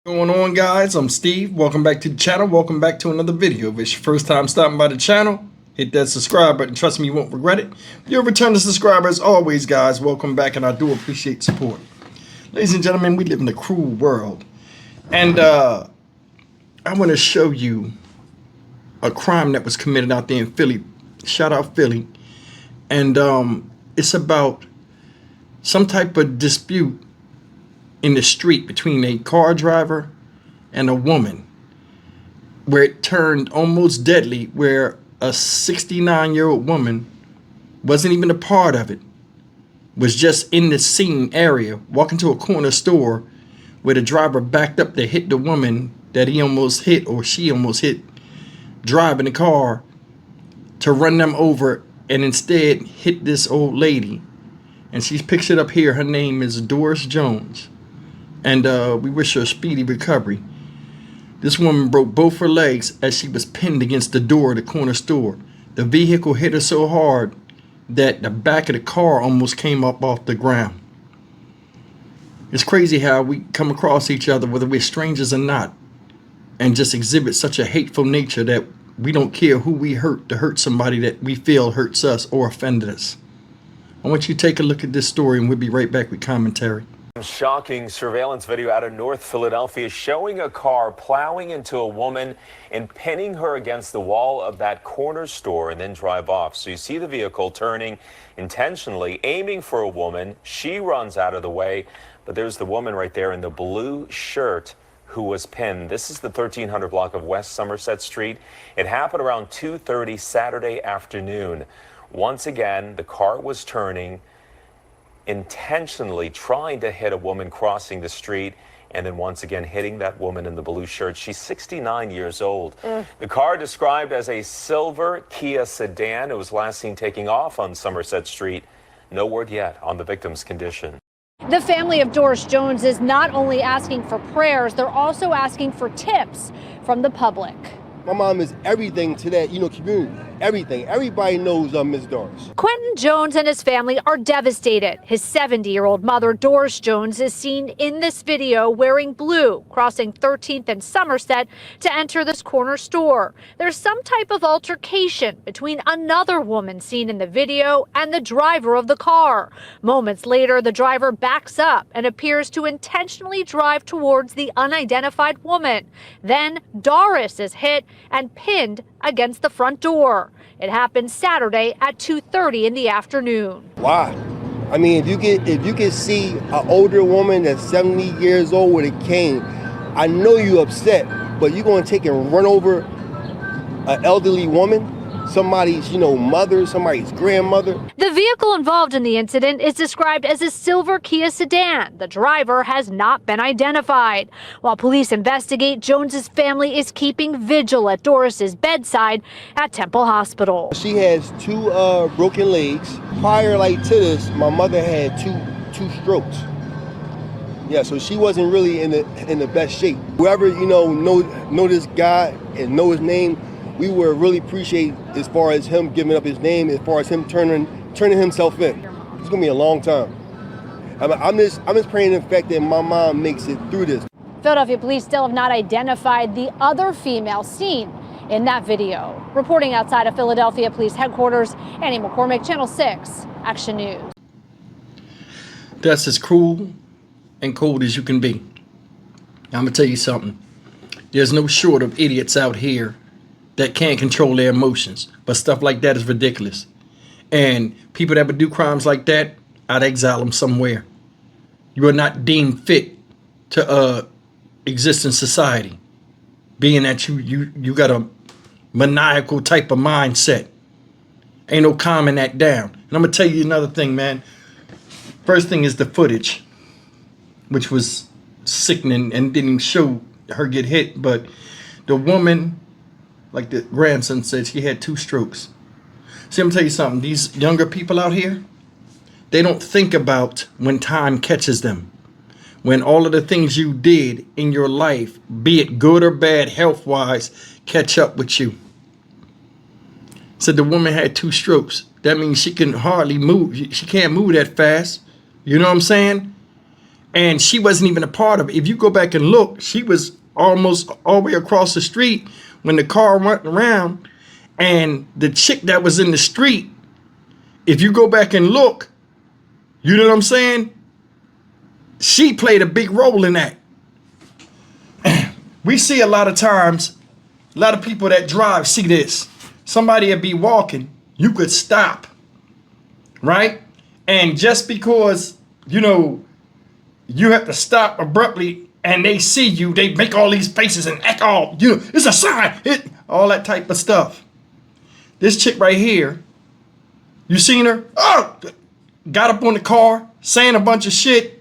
What's going on, guys? I'm Steve. Welcome back to the channel. Welcome back to another video. If it's your first time stopping by the channel, hit that subscribe button. Trust me, you won't regret it. If you're a returning subscriber, as always, guys, welcome back, and I do appreciate support. Ladies and gentlemen, we live in a cruel world, and I want to show you a crime that was committed out there in Philly. Shout out Philly. And it's about some type of dispute in the street between a car driver and a woman, where it turned almost deadly, where a 69-year-old woman wasn't even a part of it, was just in the scene area, walking to a corner store where the driver backed up to hit the woman that he almost hit, or she almost hit, driving the car to run them over, and instead hit this old lady. And she's pictured up here. Her name is Doris Jones. And we wish her a speedy recovery. This woman broke both her legs as she was pinned against the door of the corner store. The vehicle hit her so hard that the back of the car almost came up off the ground. It's crazy how we come across each other, whether we're strangers or not, and just exhibit such a hateful nature that we don't care who we hurt to hurt somebody that we feel hurts us or offended us. I want you to take a look at this story, and we'll be right back with commentary. Shocking surveillance video out of North Philadelphia showing a car plowing into a woman and pinning her against the wall of that corner store and then drive off. So you see the vehicle turning intentionally, aiming for a woman. She runs out of the way, but there's the woman right there in the blue shirt who was pinned. This is the 1300 block of West Somerset Street. It happened around 2:30 Saturday afternoon. Once again, the car was turning, intentionally trying to hit a woman crossing the street, and then once again hitting that woman in the blue shirt. She's 69 years old. The car, described as a silver Kia sedan, it was last seen taking off on Somerset Street. No word yet on the victim's condition. The family of Doris Jones is not only asking for prayers, they're also asking for tips from the public. My mom is everything to that, community. Everything. Everybody knows Miss Doris. Quentin Jones and his family are devastated. His 70-year-old mother, Doris Jones, is seen in this video wearing blue, crossing 13th and Somerset to enter this corner store. There's some type of altercation between another woman seen in the video and the driver of the car. Moments later, the driver backs up and appears to intentionally drive towards the unidentified woman. Then Doris is hit and pinned against the front door. It happened Saturday at 2:30 in the afternoon. Why? I mean, if you can see an older woman that's 70 years old with a cane, I know you're upset, but you're going to take and run over an elderly woman, somebody's, mother, somebody's grandmother. The vehicle involved in the incident is described as a silver Kia sedan. The driver has not been identified. While police investigate, Jones's family is keeping vigil at Doris's bedside at Temple Hospital. She has two broken legs. Prior to this, my mother had two strokes. Yeah, so she wasn't really in the best shape. Whoever know this guy and know his name, we would really appreciate, as far as him giving up his name, as far as him turning himself in. It's gonna be a long time. I'm just praying, in fact, that my mom makes it through this. Philadelphia police still have not identified the other female seen in that video. Reporting outside of Philadelphia Police Headquarters, Annie McCormick, Channel 6, Action News. That's as cruel and cold as you can be. I'm gonna tell you something. There's no short of idiots out here that can't control their emotions, but stuff like that is ridiculous. And people that would do crimes like that, I'd exile them somewhere. You are not deemed fit to exist in society, being that you got a maniacal type of mindset. Ain't no calming that down. And I'm gonna tell you another thing, man. First thing is the footage, which was sickening and didn't show her get hit, but the woman, like the grandson said, she had two strokes. See, I'm gonna tell you something. These younger people out here, they don't think about when time catches them. When all of the things you did in your life, be it good or bad, health-wise, catch up with you. So the woman had two strokes. That means she can hardly move. She can't move that fast. You know what I'm saying? and she wasn't even a part of it. If you go back and look, she was almost all the way across the street when the car went around, and the chick that was in the street, if you go back and look, you know what I'm saying? She played a big role in that. We see a lot of times, a lot of people that drive see this. Somebody would be walking, you could stop, right? And just because, you know, you have to stop abruptly and they see you, they make all these faces and act all, you know, it's a sign, all that type of stuff. This chick right here, you seen her? Oh, got up on the car, saying a bunch of shit.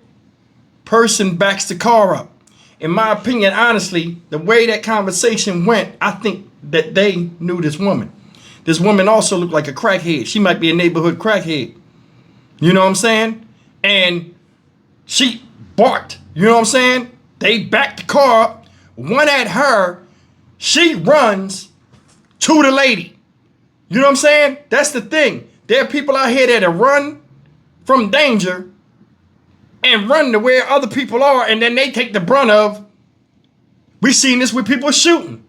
Person backs the car up. In my opinion, honestly, the way that conversation went, I think that they knew this woman. This woman also looked like a crackhead. She might be a neighborhood crackhead. You know what I'm saying? And she barked. You know what I'm saying? They backed the car up, went at her. She runs to the lady. You know what I'm saying? That's the thing. There are people out here that run from danger and run to where other people are, and then they take the brunt of. We've seen this with people shooting.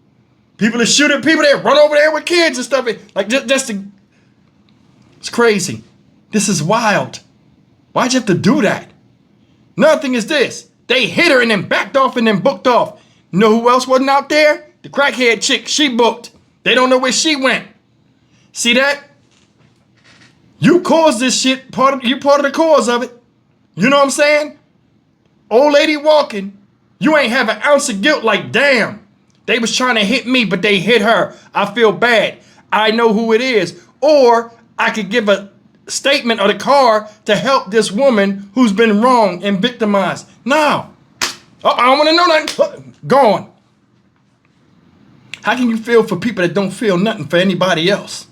People that shoot at people that run over there with kids and stuff. Like, it's crazy. This is wild. Why'd you have to do that? Another thing is this. They hit her and then backed off and then booked off. You know who else wasn't out there? The crackhead chick. She booked. They don't know where she went. See that? You caused this shit. You part of the cause of it. You know what I'm saying? Old lady walking. You ain't have an ounce of guilt. Like, damn, they was trying to hit me, but they hit her. I feel bad. I know who it is. Or I could give a statement of the car to help this woman who's been wronged and victimized. No. I don't want to know nothing. Gone. How can you feel for people that don't feel nothing for anybody else?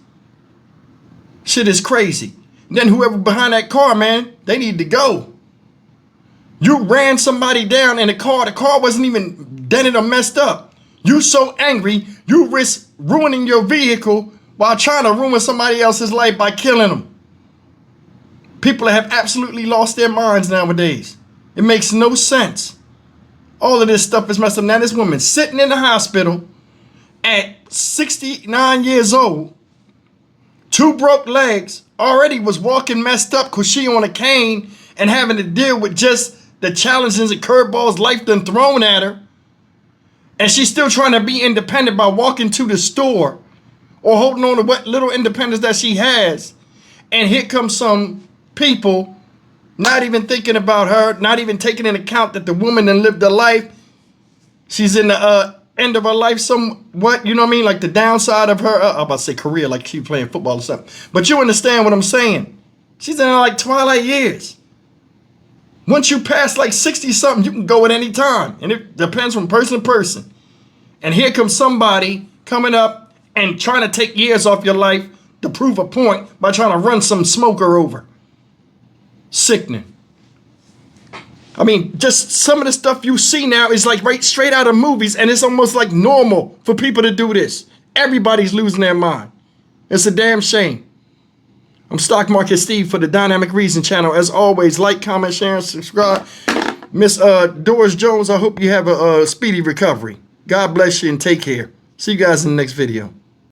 Shit is crazy. Then whoever behind that car, man, they need to go. You ran somebody down in the car wasn't even dented or messed up. You so angry, you risk ruining your vehicle while trying to ruin somebody else's life by killing them. People have absolutely lost their minds nowadays. It makes no sense. All of this stuff is messed up. Now this woman sitting in the hospital at 69 years old, 2 broke legs, already was walking messed up because she on a cane and having to deal with just the challenges and curveballs life done thrown at her. And she's still trying to be independent by walking to the store or holding on to what little independence that she has. And here comes some people not even thinking about her, not even taking into account that the woman done lived a life. She's in the end of her life somewhat, you know what I mean? Like the downside of her, I'm about to say career, like she playing football or something. But you understand what I'm saying. She's in like twilight years. Once you pass like 60 something, you can go at any time. And it depends from person to person. And here comes somebody coming up and trying to take years off your life to prove a point by trying to run some smoker over. Sickening. I mean, just some of the stuff you see now is like right straight out of movies, and it's almost like normal for people to do this. Everybody's losing their mind. It's a damn shame. I'm Stock Market Steve for the Dynamic Reason channel. As always, like, comment, share, and subscribe. Miss Doris Jones, I hope you have a speedy recovery. God bless you and take care. See you guys in the next video.